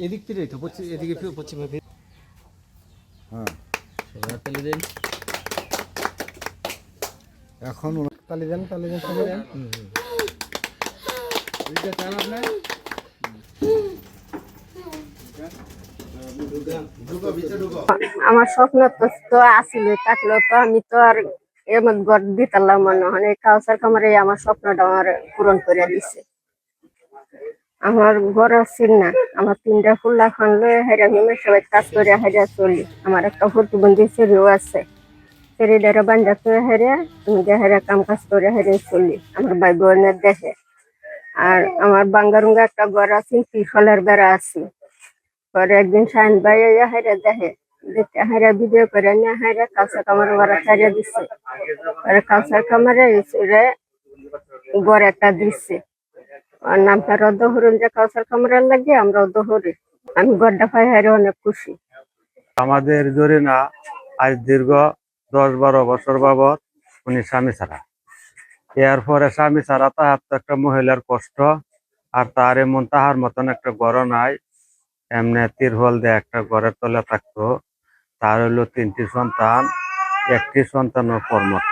এদিক ফিরে তো এদিকে পশ্চিমে ফিরে। হ্যাঁ তালি দেন এখন, তালি দেন তালি দেন তালি দেন। চান আপনার আমার স্বপ্ন তো আসিল, থাকলো তো আমি তো আর এমন ঘর দিতাম মনে হয়। কাউসার কামারে আমার স্বপ্নটা আমার পূরণ করে দিছে। আমার ঘর আসছিল না, আমার 3টা ফুল্লা খানলে হেরা আমি সবাই কাজ করে হেরা চলি। আমার একটা প্রতিবন্ধী ছেলেও আছে, ছেলেটারে বান্ধা হেরে তুমি হেরা কাম কাজ করে হেরে চলি আমার ভাই বোনের দেখে। আর আমার বাঙ্গারুঙ্গা একটা ঘর আছে, ত্রিফলের বেড়া আছে। পরে একদিন শাহিন ভাই হেরে দেখে, দেখতে হেরা ভিডিও করে নিয়ে হেরা কাঁচা কামার ওরা ছাড়িয়ে দিচ্ছে। পরে কাঁচা কামারে ঘর একটা দিচ্ছে, আর নামটা রদ্দ হরুন যে কাউসার কামড়ার লাগে আমরা রদ্দ হরি। আমি গড্ডা পাই হারে অনেক খুশি। আমাদের জরিনা আজ দীর্ঘ 10-12 বছর বাবদ উনি স্বামী ছাড়া। এর পরে স্বামী ছাড়া তাহার তো একটা মহিলার কষ্ট, আর তার এমন তাহার মতন একটা ঘর নাই। এমনি তিরপল দিয়ে একটা ঘরের তলে থাকতো। তার হইলো 3টি সন্তান, একটি সন্তানও কর্মঠ,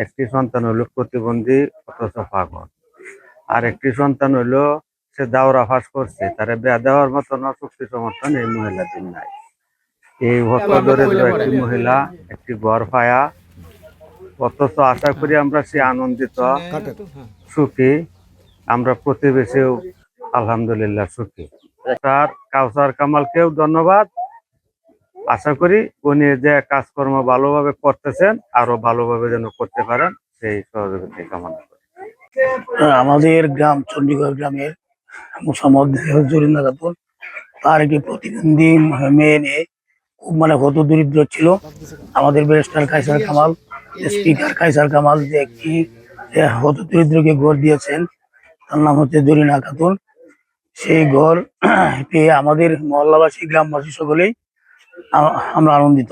একটি সন্তান হইলো প্রতিবন্ধী অথচ পাগল, আর একটি সন্তান হইলো সে দাওরা ফাঁস করছে, তারে বিয়া দেওয়ার মতন শক্তি সমর্থন এই মহিলাদের নাই। এই দরিদ্র একটি মহিলা একটি ঘর পায়া, অথচ আশা করি আমরা সে আনন্দিত সুখী, আমরা প্রতিবেশীও আলহামদুলিল্লাহ সুখী। তার কাউসার কামালকেও ধন্যবাদ। আশা করি উনি যে কাজকর্ম ভালোভাবে করতেছেন আরো ভালোভাবে যেন করতে পারেন সেই সহযোগিতা কামনা করি। আমাদের গ্রাম চণ্ডীগড় গ্রামের মোসাম্মদ জরিনা খাতুন, তার একটি প্রতিবন্ধী মেয়ে নিয়ে খুব হত দরিদ্র ছিল। আমাদের ব্যারিস্টার কায়সার কামাল, স্পিকার কায়সার কামাল যে একটি হত দরিদ্রকে ঘর দিয়েছেন, তার নাম হচ্ছে জরিনা খাতুন। সেই ঘর পেয়ে আমাদের মহল্লাবাসী গ্রামবাসী সকলেই আমরা আনন্দিত।